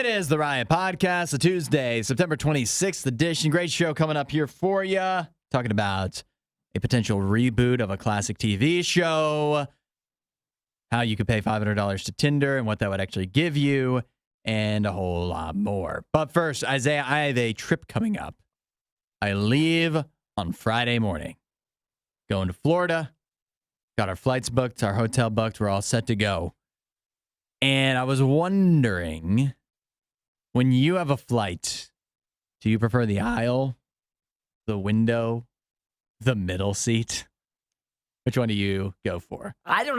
It is the Riot Podcast, a Tuesday, September 26th edition. Great show coming up here for you. Talking about a potential reboot of a classic TV show, how you could pay $500 to Tinder and what that would actually give you, and a whole lot more. But first, Isaiah, I have a trip coming up. I leave on Friday morning. Going to Florida. Got our flights booked, our hotel booked. We're all set to go. And I was wondering, when you have a flight, do you prefer the aisle, the window, the middle seat? Which one do you go for? I don't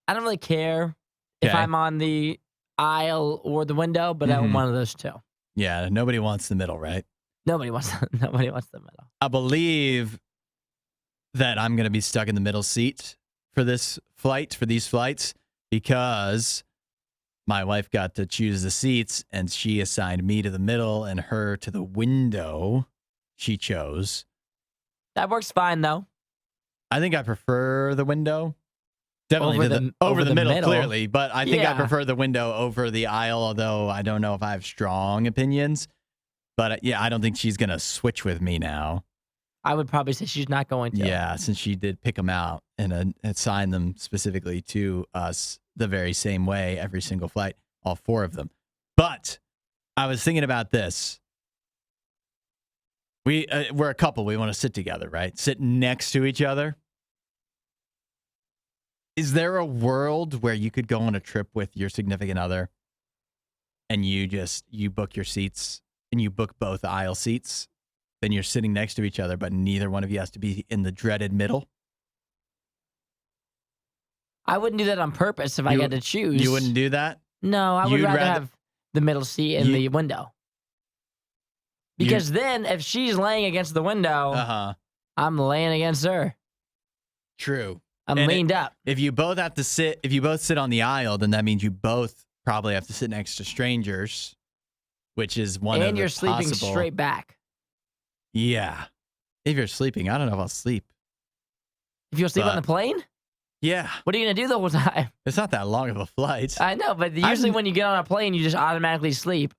really care if I'm on the aisle or the window, but I want one of those two. Yeah, nobody wants the middle, right? Nobody wants the middle. I believe that I'm going to be stuck in the middle seat for these flights, because my wife got to choose the seats and she assigned me to the middle and her to the window she chose. That works fine, though. I think I prefer the window. Definitely over the middle, clearly. But I think I prefer the window over the aisle, although I don't know if I have strong opinions. But yeah, I don't think she's going to switch with me now. I would probably say she's not going to. Yeah, since she did pick them out and assign them specifically to us the very same way every single flight, all four of them. But I was thinking about this. We're a couple. We want to sit together, right? Sit next to each other. Is there a world where you could go on a trip with your significant other and you book your seats and you book both aisle seats? Then you're sitting next to each other, but neither one of you has to be in the dreaded middle? I wouldn't do that on purpose if I got to choose. You wouldn't do that? No, I would rather have the middle seat in the window. Because then if she's laying against the window, I'm laying against her. True. I'm leaned up. If you both sit on the aisle, then that means you both probably have to sit next to strangers, which is one of the And you're sleeping possible. straight back. Yeah. If you're sleeping, I don't know if I'll sleep. If you'll sleep on the plane? Yeah. What are you going to do the whole time? It's not that long of a flight. I know, but usually when you get on a plane, you just automatically sleep.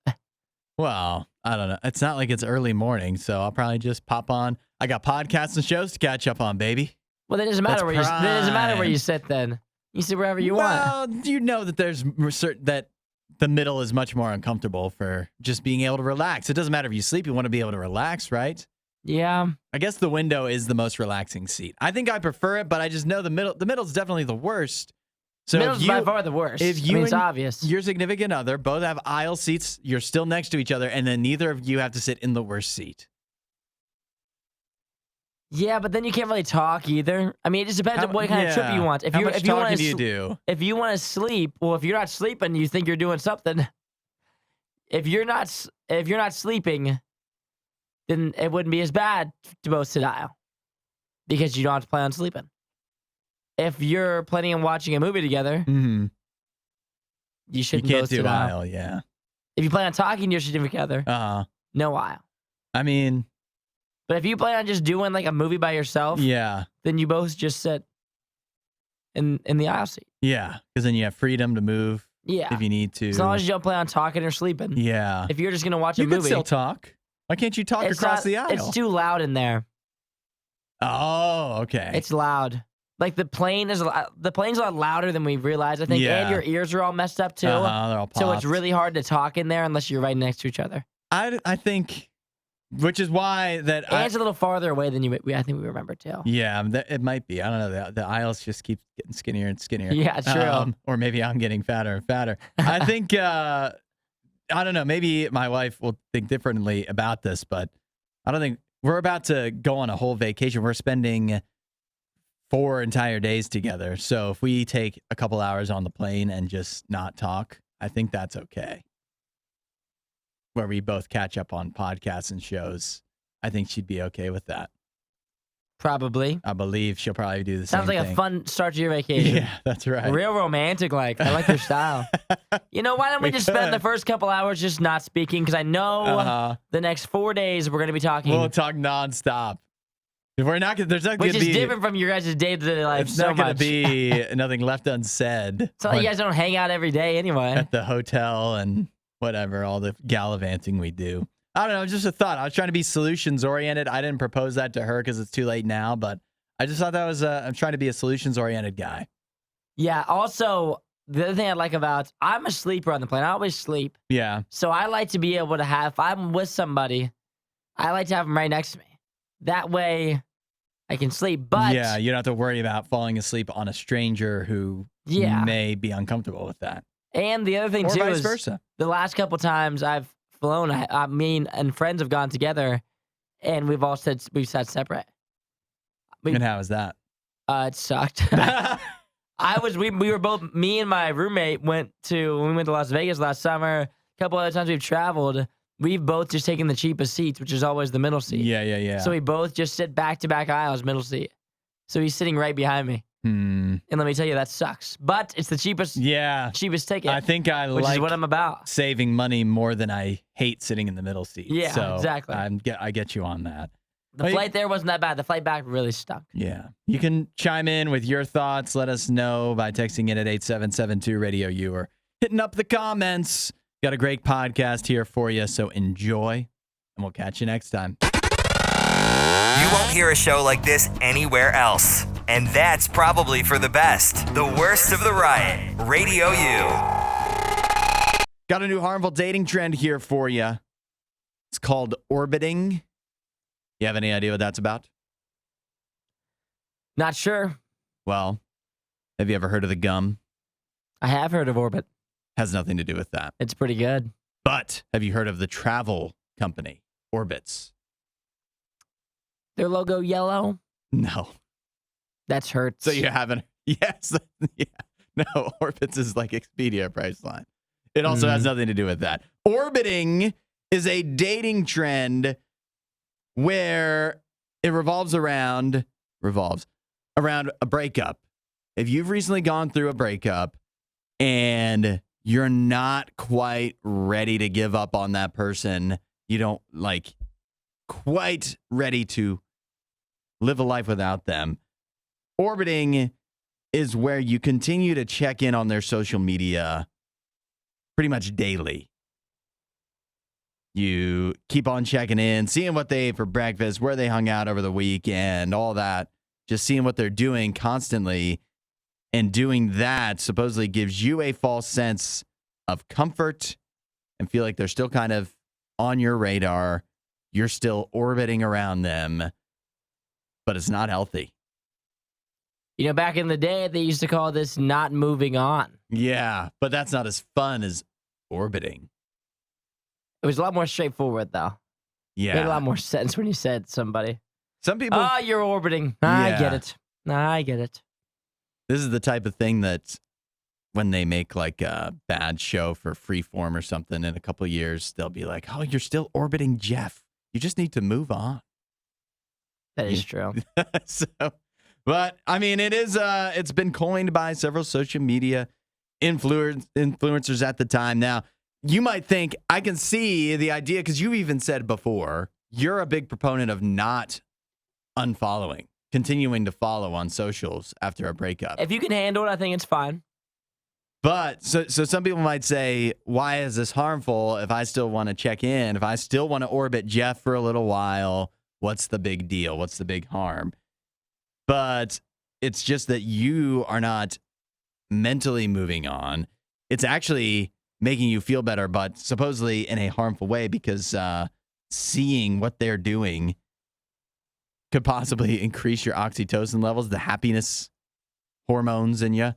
Well, I don't know. It's not like it's early morning, so I'll probably just pop on. I got podcasts and shows to catch up on, baby. Well, then it doesn't matter where you sit then. You sit wherever you want. Well, you know that that the middle is much more uncomfortable for just being able to relax. It doesn't matter if you sleep, you want to be able to relax, right? Yeah. I guess the window is the most relaxing seat. I think I prefer it, but I just know the middle is definitely the worst. So middle's by far the worst. It's obvious. Your significant other both have aisle seats, you're still next to each other, and then neither of you have to sit in the worst seat. Yeah, but then you can't really talk either. I mean, it just depends on what kind of trip you want. How much talking do you do? If you want to sleep, well, if you're not sleeping, you think you're doing something. If you're not sleeping, then it wouldn't be as bad to both sit aisle because you don't have to plan on sleeping. If you're planning on watching a movie together, you shouldn't can't both do sit aisle. Yeah. If you plan on talking to your significant other, no aisle. I mean, but if you plan on just doing like a movie by yourself, then you both just sit in the aisle seat. Yeah, because then you have freedom to move if you need to. As long as you don't plan on talking or sleeping. Yeah. If you're just going to watch a movie. You can still talk. Why can't you talk across the aisle? It's too loud in there. Oh, okay. It's loud. Like the plane's a lot louder than we realize, I think. Yeah. And your ears are all messed up too. They're all popped. So it's really hard to talk in there unless you're right next to each other. I think... Which is why that... And it's a little farther away than I think we remember, too. Yeah, it might be. I don't know. The aisles just keep getting skinnier and skinnier. Yeah, true. Or maybe I'm getting fatter and fatter. I think, I don't know, maybe my wife will think differently about this, but I don't think... We're about to go on a whole vacation. We're spending 4 entire days together. So if we take a couple hours on the plane and just not talk, I think that's okay. Where we both catch up on podcasts and shows. I think she'd be okay with that. Probably. I believe she'll probably do the same thing. Sounds like a fun start to your vacation. Yeah, that's right. Real romantic like. I like your style. You know, why don't we just spend the first couple hours just not speaking? Because I know the next 4 days we're going to be talking. We'll talk nonstop. We're not gonna, there's not Which gonna is be, different from your guys' day-to-day life it's so not going to much. be nothing left unsaid. So you guys don't hang out every day anyway. At the hotel and whatever, all the gallivanting we do. I don't know, just a thought. I was trying to be solutions oriented. I didn't propose that to her because it's too late now, but I just thought that was I'm trying to be a solutions oriented guy. Yeah. Also, the other thing I like about I'm a sleeper on the plane. I always sleep. Yeah. So I like to be able to have, if I'm with somebody, I like to have them right next to me. That way I can sleep. But yeah, you don't have to worry about falling asleep on a stranger who may be uncomfortable with that. And the other thing Or too vice is versa. the last couple times I've flown, me and friends have gone together, and we've sat separate. And how was that? It sucked. We were both, me and my roommate when we went to Las Vegas last summer. A couple other times we've traveled, we've both just taken the cheapest seats, which is always the middle seat. Yeah. So we both just sit back to back aisles, middle seat. So he's sitting right behind me. And let me tell you, that sucks. But it's the cheapest ticket. I think which is what I'm about. Saving money more than I hate sitting in the middle seat. Yeah, so exactly. I get you on that. The flight there wasn't that bad. The flight back really stunk. Yeah. You can chime in with your thoughts. Let us know by texting in at 8772-RADIO-U or hitting up the comments. Got a great podcast here for you, so enjoy, and we'll catch you next time. You won't hear a show like this anywhere else. And that's probably for the best. The worst of the riot. Radio U. Got a new harmful dating trend here for you. It's called orbiting. You have any idea what that's about? Not sure. Well, have you ever heard of the gum? I have heard of Orbit. Has nothing to do with that. It's pretty good. But have you heard of the travel company, Orbitz? Their logo yellow? No. That's hurts. So you haven't? Yes. Yeah. No, Orbitz is like Expedia Priceline. It also has nothing to do with that. Orbiting is a dating trend where it revolves around a breakup. If you've recently gone through a breakup and you're not quite ready to give up on that person, you don't quite ready to live a life without them, orbiting is where you continue to check in on their social media pretty much daily. You keep on checking in, seeing what they ate for breakfast, where they hung out over the weekend, all that, just seeing what they're doing constantly. And doing that supposedly gives you a false sense of comfort and feel like they're still kind of on your radar. You're still orbiting around them, but it's not healthy. You know, back in the day, they used to call this not moving on. Yeah, but that's not as fun as orbiting. It was a lot more straightforward, though. Yeah. It made a lot more sense when you said somebody. Some people... Oh, you're orbiting. I get it. I get it. This is the type of thing that when they make like a bad show for Freeform or something in a couple of years, they'll be like, oh, you're still orbiting Jeff. You just need to move on. That is true. But I mean, it's been coined by several social media influencers at the time. Now, you might think, I can see the idea, because you even said before, you're a big proponent of not unfollowing, continuing to follow on socials after a breakup. If you can handle it, I think it's fine. But so some people might say, why is this harmful if I still want to check in? If I still want to orbit Jeff for a little while, what's the big deal? What's the big harm? But it's just that you are not mentally moving on. It's actually making you feel better, but supposedly in a harmful way, because seeing what they're doing could possibly increase your oxytocin levels, the happiness hormones in you.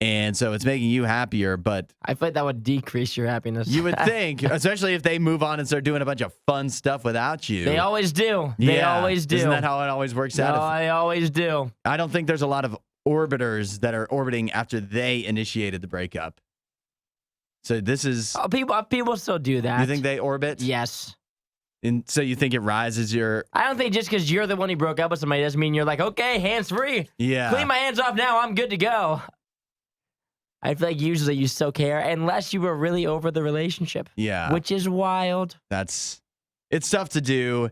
And so it's making you happier, but I feel like that would decrease your happiness. You would think, especially if they move on and start doing a bunch of fun stuff without you. They always do. They always do. Isn't that how it always works out? No, they always do. I don't think there's a lot of orbiters that are orbiting after they initiated the breakup. So this is... Oh, people still do that. You think they orbit? Yes. And so you think it rises your... I don't think just because you're the one who broke up with somebody doesn't mean you're like, okay, hands free. Yeah. Clean my hands off now. I'm good to go. I feel like usually you still care unless you were really over the relationship. Yeah. Which is wild. It's tough to do.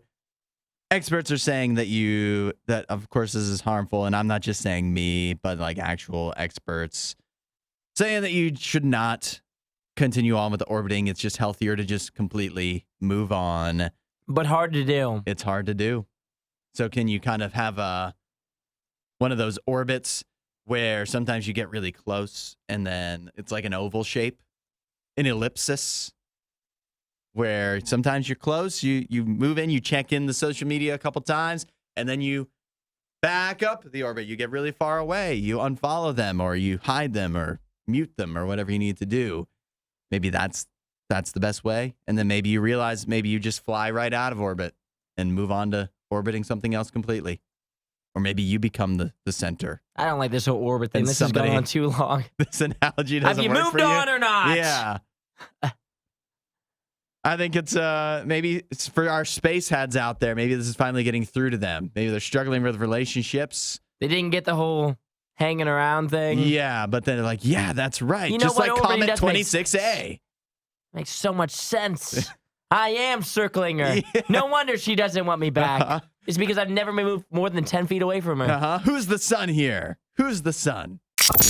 Experts are saying that of course this is harmful, and I'm not just saying me, but like actual experts saying that you should not continue on with the orbiting. It's just healthier to just completely move on. But hard to do. It's hard to do. So can you kind of have one of those orbits where sometimes you get really close and then it's like an oval shape, an ellipsis, where sometimes you're close, you move in, you check in the social media a couple times, and then you back up the orbit. You get really far away. You unfollow them or you hide them or mute them or whatever you need to do. Maybe that's the best way. And then maybe you realize maybe you just fly right out of orbit and move on to orbiting something else completely. Or maybe you become the center. I don't like this whole orbit thing. And This has gone on too long. This analogy doesn't Have you work moved for you. on or not? Yeah. I think it's maybe it's for our space heads out there. Maybe this is finally getting through to them. Maybe they're struggling with relationships. They didn't get the whole hanging around thing. Yeah, but then they're like, yeah, that's right. You know Just what, like orbiting Comet does make 26A. Makes so much sense. I am circling her. Yeah. No wonder she doesn't want me back. It's because I've never moved more than 10 feet away from her. Who's the sun here? Who's the sun?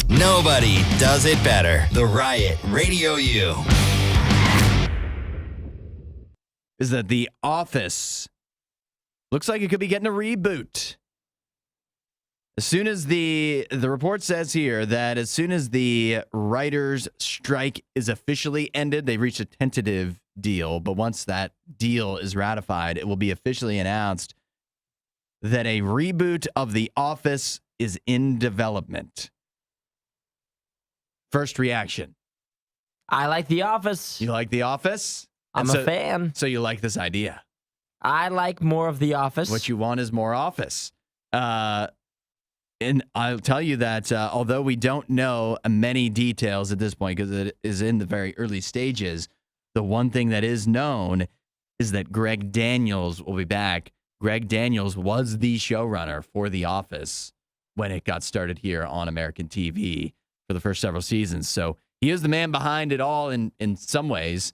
Nobody does it better. The Riot Radio U. Is that The Office looks like it could be getting a reboot. As soon as the report says here that as soon as the writers' strike is officially ended, they've reached a tentative deal. But once that deal is ratified, it will be officially announced that a reboot of The Office is in development. First reaction. I like The Office. You like The Office? I'm a fan. So you like this idea? I like more of The Office. What you want is more Office. And I'll tell you that although we don't know many details at this point because it is in the very early stages, the one thing that is known is that Greg Daniels will be back. Greg Daniels was the showrunner for The Office when it got started here on American TV for the first several seasons. So he is the man behind it all in some ways,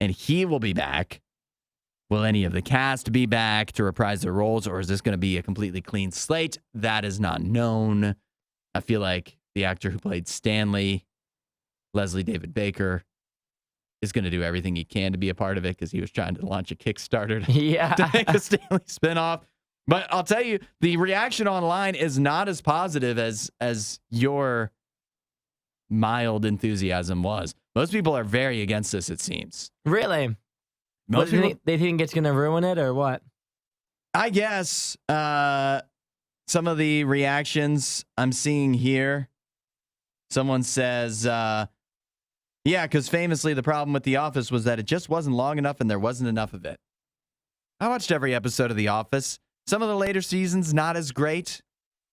and he will be back. Will any of the cast be back to reprise their roles, or is this going to be a completely clean slate? That is not known. I feel like the actor who played Stanley, Leslie David Baker, is going to do everything he can to be a part of it because he was trying to launch a Kickstarter to make a Stanley spinoff. But I'll tell you, the reaction online is not as positive as your mild enthusiasm was. Most people are very against this, it seems. Really? Most people, they think it's going to ruin it or what? I guess some of the reactions I'm seeing here, someone says, yeah, because famously the problem with The Office was that it just wasn't long enough and there wasn't enough of it. I watched every episode of The Office. Some of the later seasons, not as great,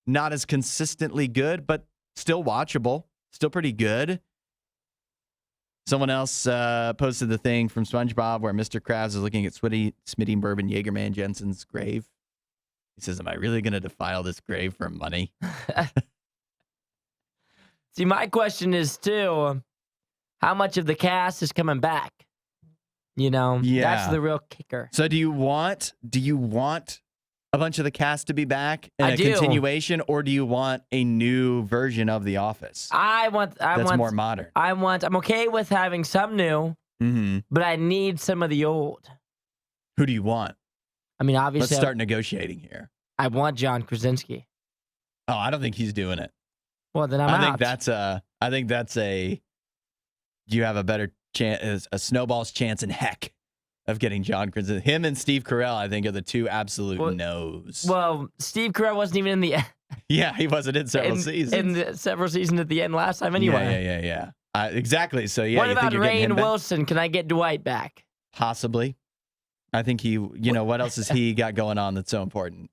not as consistently good, but still watchable, still pretty good. Someone else posted the thing from SpongeBob where Mr. Krabs is looking at Smitty Bourbon Jaegerman Jensen's grave. He says, am I really going to defile this grave for money? See, my question is, too, how much of the cast is coming back? You know, that's the real kicker. So do you want a bunch of the cast to be back in a continuation, or do you want a new version of The Office? I want more modern. I'm okay with having some new, but I need some of the old. Who do you want? I mean, obviously, let's start negotiating here. I want John Krasinski. Oh, I don't think he's doing it. Well, then I think that's a. You have a better chance, a snowball's chance in heck of getting John Krasinski. Him and Steve Carell, I think, are the two absolute no's. Well, Steve Carell wasn't even in the. Yeah, he wasn't in several seasons. In several seasons at the end last time, anyway. Yeah. Exactly. So yeah. What about Rainn Wilson? Can I get Dwight back? Possibly. I think he. You know what else has he got going on that's so important?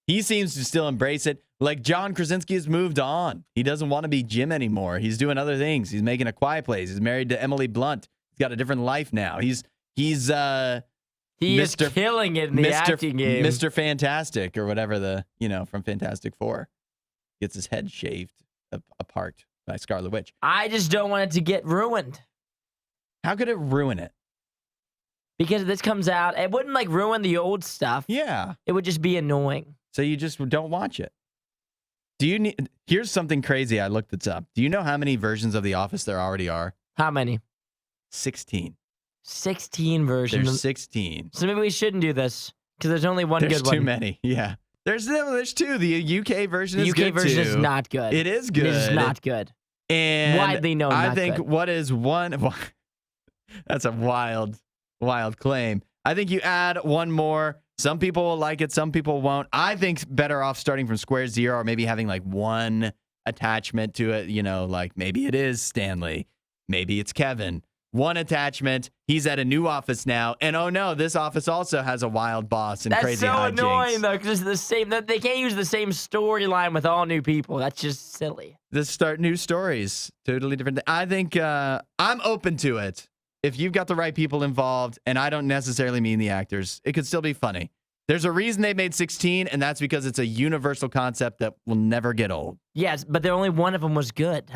He seems to still embrace it. Like John Krasinski has moved on. He doesn't want to be Jim anymore. He's doing other things. He's making A Quiet Place. He's married to Emily Blunt. He's got a different life now. He is killing it in the acting game. Mr. Fantastic or whatever from Fantastic Four. Gets his head shaved apart by Scarlet Witch. I just don't want it to get ruined. How could it ruin it? Because if this comes out, it wouldn't ruin the old stuff. Yeah. It would just be annoying. So you just don't watch it. Here's something crazy. I looked this up. Do you know how many versions of The Office there already are? How many? 16. 16 versions. There's 16. So maybe we shouldn't do this because there's only one There's good one. too many. Yeah. There's two. The UK version The is UK good version too. is not good. It is good. It is not good. And Widely known I not think good. what is one that's a wild claim. I think you add one more. Some people will like it, some people won't. I think better off starting from square zero or maybe having like one attachment to it, like maybe it is Stanley, maybe it's Kevin. One attachment. He's at a new office now, and oh no, this office also has a wild boss and That's crazy so hijinks. annoying though, because it's the same. They can't use the same storyline with all new people. That's just silly. Let's start new stories. Totally different. I think I'm open to it. If you've got the right people involved, and I don't necessarily mean the actors, it could still be funny. There's a reason they made 16, and that's because it's a universal concept that will never get old. Yes, but there only one of them was good.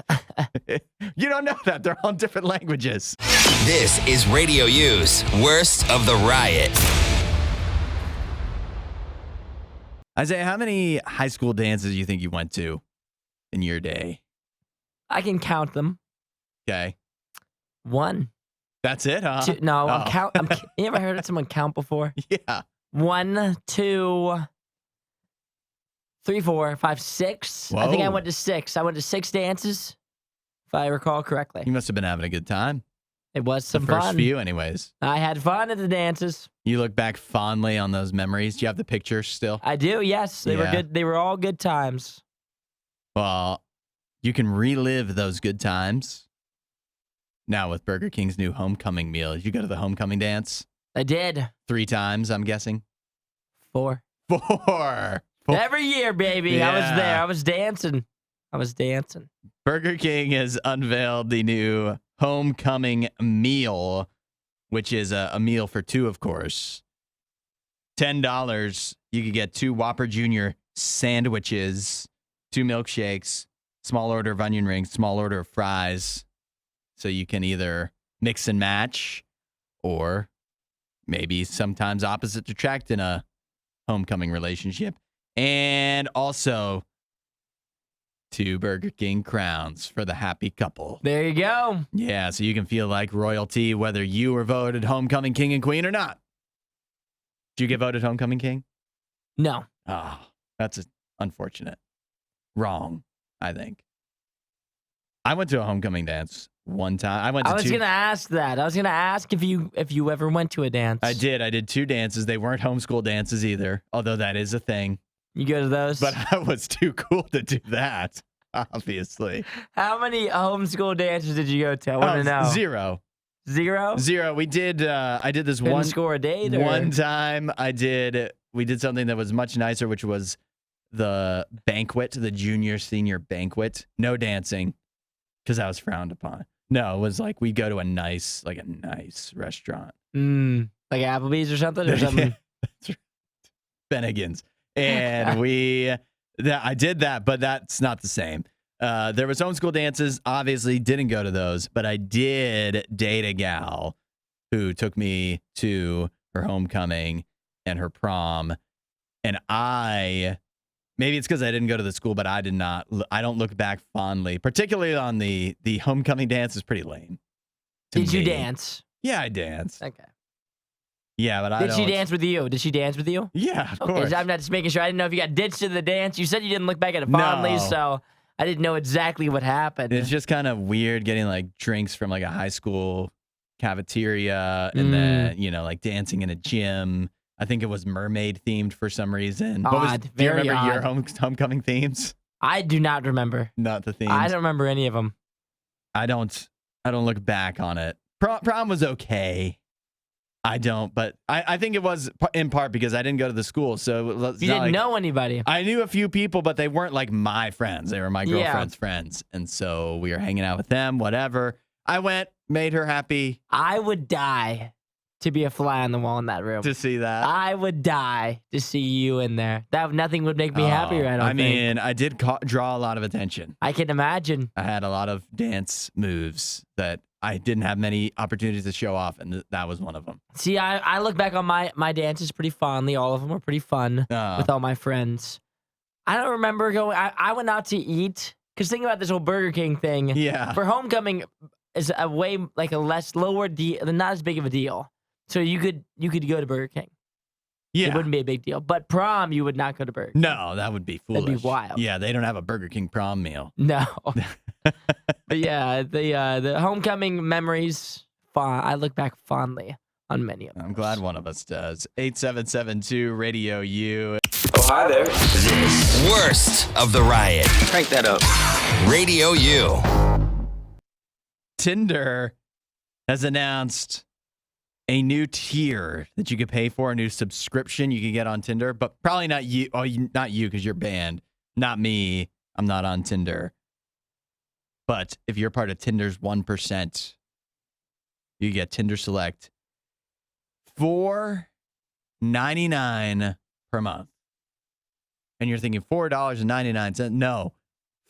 You don't know that. They're all different languages. This is Radio U's Worst of the Riot. Isaiah, how many high school dances do you think you went to in your day? I can count them. Okay. One. That's it, huh? Two, no, Oh. you ever heard of someone count before? Yeah. 1, 2, 3, 4, 5, 6. I think I Whoa. went to 6. I went to 6 dances, if I recall correctly. You must have been having a good time. It was The some first fun. few, anyways. I had fun at the dances. You look back fondly on those memories. Do you have the pictures still? I do, yes. They were Yeah. good. They were all good times. Well, you can relive those good times now with Burger King's new homecoming meal. Did you go to the homecoming dance? I did. 3 times, I'm guessing. 4. 4. Every year, baby. I was Yeah. there. I was dancing. Burger King has unveiled the new homecoming meal, which is a meal for 2, of course. $10, you could get 2 Whopper Jr. sandwiches, 2 milkshakes, small order of onion rings, small order of fries. So you can either mix and match or maybe sometimes opposites attract in a homecoming relationship. And also 2 Burger King crowns for the happy couple. There you go. Yeah, so you can feel like royalty whether you were voted homecoming king and queen or not. Did you get voted homecoming king? No. Oh, that's unfortunate. Wrong, I think. I went to a homecoming dance one time. I went to I was 2. gonna ask that. I was gonna ask if you ever went to a dance. I did. I did 2 dances. They weren't homeschool dances either, although that is a thing. You go to those? But I was too cool to do that, obviously. How many homeschool dances did you go to? I want to know. 0. 0? 0. We did. I did this Couldn't one. score a date. Or? One time we did something that was much nicer, which was the banquet, the senior banquet. No dancing, because that was frowned upon. No, it was like we go to a nice restaurant. Like Applebee's or something? That's right. Bennigan's. And I did that, but that's not the same. There was homeschool dances, obviously didn't go to those, but I did date a gal who took me to her homecoming and her prom. And maybe it's because I didn't go to the school, but I don't look back fondly, particularly on the homecoming dance is pretty lame. Did you dance? Yeah, I danced. Okay. Yeah, but Did she dance with you? Did she dance with you? Yeah, of Okay, course. I'm not just making sure. I didn't know if you got ditched to the dance. You said you didn't look back at it fondly, No. so I didn't know exactly what happened. It's just kind of weird getting like drinks from like a high school cafeteria and then, like dancing in a gym. I think it was mermaid themed for some reason. Odd, Do you very remember your odd. homecoming themes? I do not remember. Not the themes. I don't remember any of them. I don't look back on it. Prom was okay. I don't, but I think it was in part because I didn't go to the school. So it's You not didn't like- know anybody. I knew a few people, but they weren't like my friends. They were my girlfriend's friends. And so we were hanging out with them, whatever. I went, made her happy I would die to be a fly on the wall in that room. to see that. I would die to see you in there. Nothing would make me happier, I don't think. mean, I did draw a lot of attention. I can imagine. I had a lot of dance moves that I didn't have many opportunities to show off, and that was one of them. See, I look back on my dances pretty fondly. All of them were pretty fun with all my friends. I don't remember going. I went out to eat because think about this whole Burger King thing. Yeah. For homecoming, is a way like a lower deal, not as big of a deal. So you could go to Burger King. Yeah. It wouldn't be a big deal. But prom, you would not go to Burger King. No, that would be foolish. That'd be wild. Yeah, they don't have a Burger King prom meal. No. But yeah, the homecoming memories, I look back fondly on many of them. I'm glad one of us does. 8772 Radio U. Oh, hi there. This worst of the riot. Crank that up. Radio U. Tinder has announced a new tier that you could pay for, a new subscription you can get on Tinder, but probably not you. Oh, not you because you're banned. Not me. I'm not on Tinder. But if you're part of Tinder's 1%, you get Tinder Select $4.99 per month. And you're thinking $4.99. No,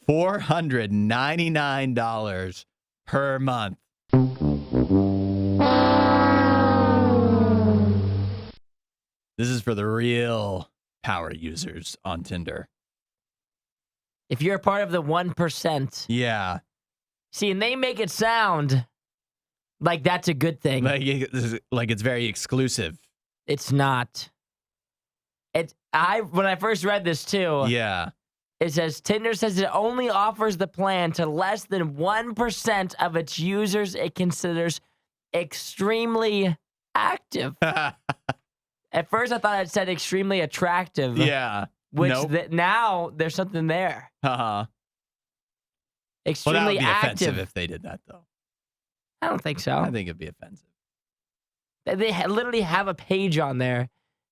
$499 per month. This is for the real power users on Tinder. If you're a part of the 1%, Yeah. see, and they make it sound like that's a good thing. Like it's very exclusive. It's not. When I first read this too, Yeah. it says Tinder says it only offers the plan to less than 1% of its users it considers extremely active. At first, I thought it said extremely attractive. Yeah. Which Nope. now there's something there. Uh-huh. Well, that Extremely would be offensive active. if they did that, though. I don't think so. I think it'd be offensive. They literally have a page on there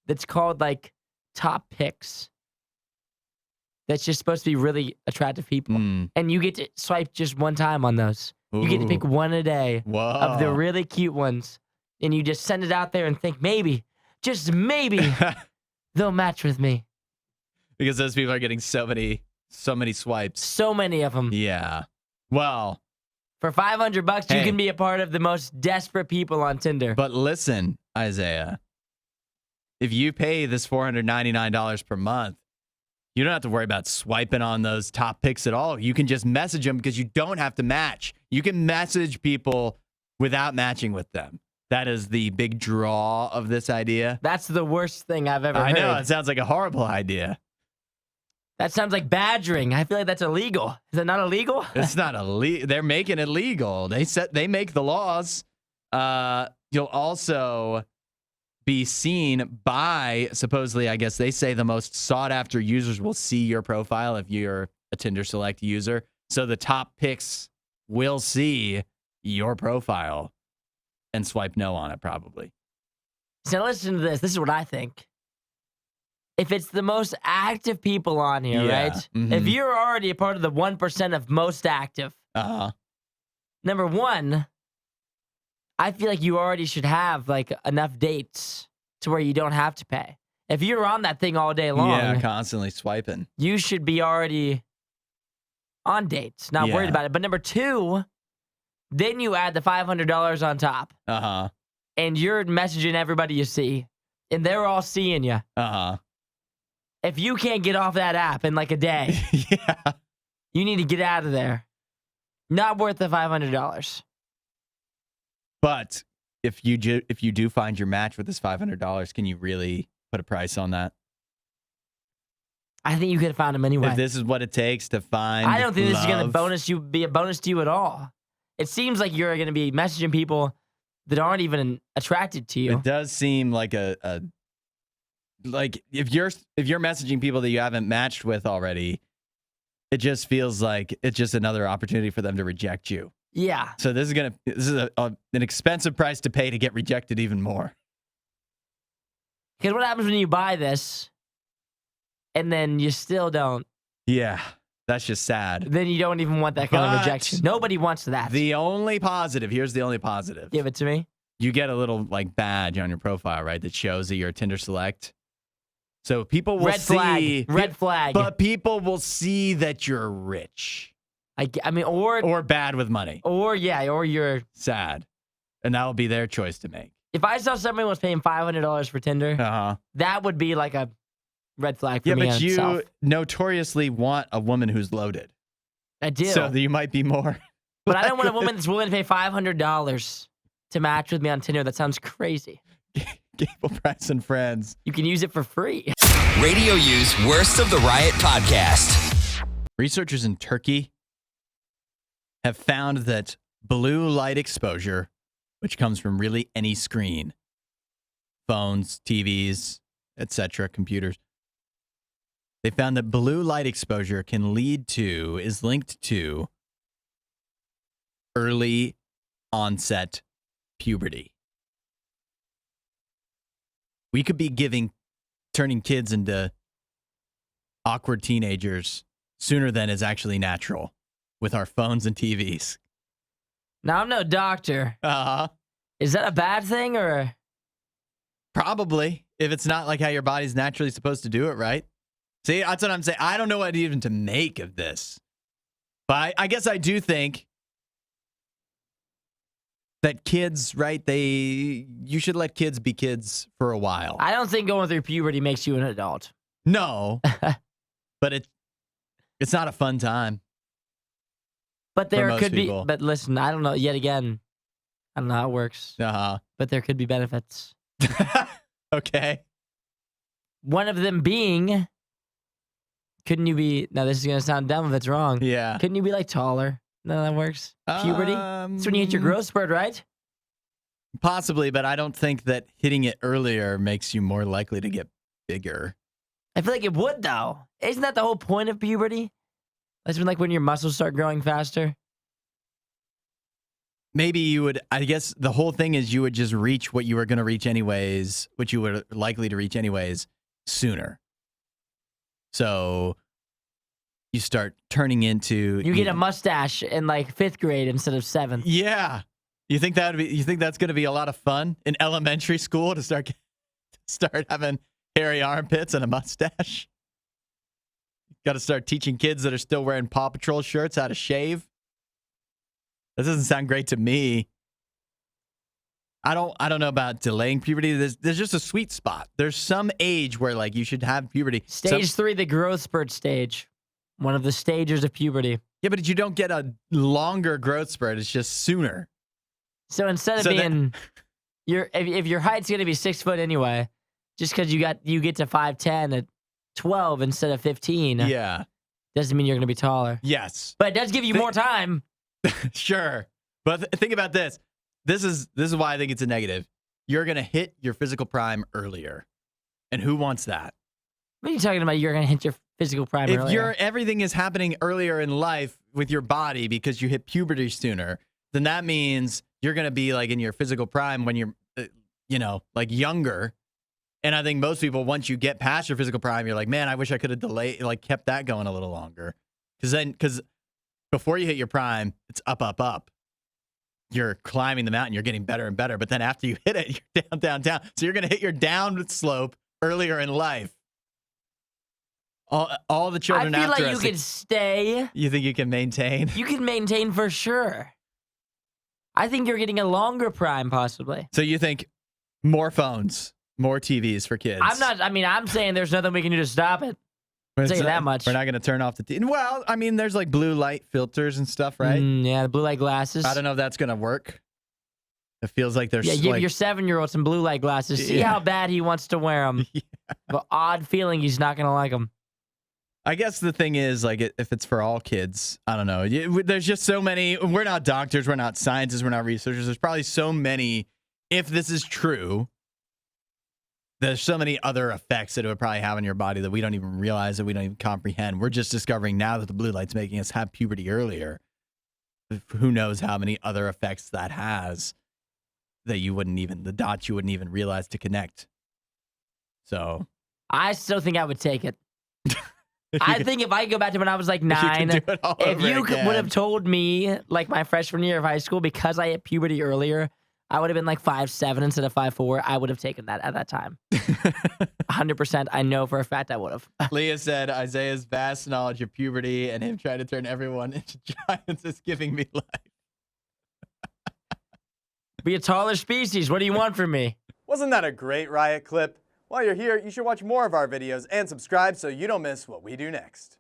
that's called like top picks. That's just supposed to be really attractive people. Mm. And you get to swipe just one time on those. You get to pick Ooh. one a day Whoa. of the really cute ones. And you just send it out there and think maybe, just maybe, they'll match with me. Because those people are getting so many swipes. So many of them. Yeah. Well, For $500, you Hey. can be a part of the most desperate people on Tinder. but listen, Isaiah. If you pay this $499 per month, you don't have to worry about swiping on those top picks at all. You can just message them because you don't have to match. You can message people without matching with them. That is the big draw of this idea. That's the worst thing I've ever I heard. know. It sounds like a horrible idea. That sounds like badgering. I feel like that's illegal. Is it not illegal? It's not illegal. They're making it legal. They make the laws. You'll also be seen by, supposedly, I guess they say the most sought after users will see your profile if you're a Tinder Select user. So the top picks will see your profile and swipe no on it, probably. So listen to this. This is what I think. If it's the most active people on here, Yeah, right? mhm. If you're already a part of the 1% of most active, number one, I feel like you already should have like enough dates to where you don't have to pay. If you're on that thing all day long, Yeah, constantly swiping. you should be already on dates, not worried Yeah. about it. But number two, then you add the $500 on top, Uh-huh. and you're messaging everybody you see, and they're all seeing you. Uh-huh. If you can't get off that app in like a day, Yeah. you need to get out of there. Not worth the $500. But if you do find your match with this $500, can you really put a price on that? I think you could have found him anyway. If this is what it takes to find I don't think this is going love, to be a bonus to you at all. It seems like you're going to be messaging people that aren't even attracted to you. It does seem like like if you're messaging people that you haven't matched with already, it just feels like it's just another opportunity for them to reject you. Yeah. So this is an expensive price to pay to get rejected even more. Because what happens when you buy this and then you still don't? Yeah, that's just sad. Then you don't even want that kind of But rejection. Nobody wants that. The only positive, here's the only positive. Give it to me. You get a little like badge on your profile, right? That shows that you're a Tinder Select. So people will Red flag. Red flag. But people will see that you're rich I mean, or bad with money. or you're. Sad. And that will be their choice to make. If I saw somebody was paying $500 for Tinder, Uh-huh. that would be like a red flag for Yeah, me but on you itself. notoriously want a woman who's loaded. I do. So you might be more But I don't want a woman that's willing to pay $500 to match with me on Tinder. That sounds crazy. Gable Price and Friends. You can use it for free. Radio U's Worst of the Riot podcast. Researchers in Turkey have found that blue light exposure, which comes from really any screen, phones, TVs, etc., computers, they found that blue light exposure is linked to early onset puberty. We could be turning kids into awkward teenagers sooner than is actually natural with our phones and TVs. Now, I'm no doctor. Uh-huh. Is that a bad thing or? Probably, if it's not like how your body's naturally supposed to do it, right? See, that's what I'm saying. I don't know what even to make of this. But I guess I do think that kids, right, you should let kids be kids for a while. I don't think going through puberty makes you an adult. No, but it's not a fun time. But there most could people. be, but listen, I don't know, yet again, I don't know how it works, Uh-huh. but there could be benefits. Okay. One of them being, couldn't you be, now this is going to sound dumb if it's wrong. Yeah. Couldn't you be like taller? No, that works. Puberty? That's when you hit your growth spurt, right? Possibly, but I don't think that hitting it earlier makes you more likely to get bigger. I feel like it would, though. Isn't that the whole point of puberty? That's when your muscles start growing faster. Maybe you would, I guess the whole thing is you would just reach what you were going to reach anyways, what you were likely to reach anyways, sooner. So you start turning into... You get a mustache in like 5th grade instead of 7th. Yeah. You think that's going to be a lot of fun in elementary school to start having hairy armpits and a mustache? Got to start teaching kids that are still wearing Paw Patrol shirts how to shave. That doesn't sound great to me. I don't know about delaying puberty. There's just a sweet spot. There's some age where like you should have puberty. Stage 3, the growth spurt stage. One of the stages of puberty. Yeah, but you don't get a longer growth spurt. It's just sooner. So instead of being, if your height's gonna be 6 foot anyway, just because you get to 5'10" at 12 instead of 15, yeah, doesn't mean you're gonna be taller. Yes, but it does give you more time. Sure, but think about this. This is why I think it's a negative. You're gonna hit your physical prime earlier, and who wants that? What are you talking about? You're gonna hit your physical prime earlier. If everything is happening earlier in life with your body because you hit puberty sooner, then that means you're going to be like in your physical prime when you're, like younger. And I think most people, once you get past your physical prime, you're like, man, I wish I could have kept that going a little longer. Because before you hit your prime, it's up, up, up. You're climbing the mountain. You're getting better and better. But then after you hit it, you're down, down, down. So you're going to hit your down slope earlier in life. All the children I feel after like you us, can stay. You think you can maintain? You can maintain for sure. I think you're getting a longer prime, possibly. So you think more phones, more TVs for kids? I'm saying there's nothing we can do to stop it. I'll tell you that much. We're not going to turn off the TV. Well, I mean, there's like blue light filters and stuff, right? Yeah, the blue light glasses. I don't know if that's going to work. It feels like there's give your 7-year-old some blue light glasses. See how bad he wants to wear them. Yeah. But odd feeling he's not going to like them. I guess the thing is, like, if it's for all kids, I don't know. There's just so many. We're not doctors. We're not scientists. We're not researchers. There's probably so many. If this is true, there's so many other effects that it would probably have on your body that we don't even realize, that we don't even comprehend. We're just discovering now that the blue light's making us have puberty earlier. Who knows how many other effects that has that the dots you wouldn't even realize to connect. So I still think I would take it. I think if I could go back to when I was like 9, if you would have told me like my freshman year of high school, because I hit puberty earlier, I would have been like 5'7" instead of 5'4". I would have taken that at that time. 100%. I know for a fact I would have. Leah said Isaiah's vast knowledge of puberty and him trying to turn everyone into giants is giving me life. Be a taller species. What do you want from me? Wasn't that a great Riot clip? While you're here, you should watch more of our videos and subscribe so you don't miss what we do next.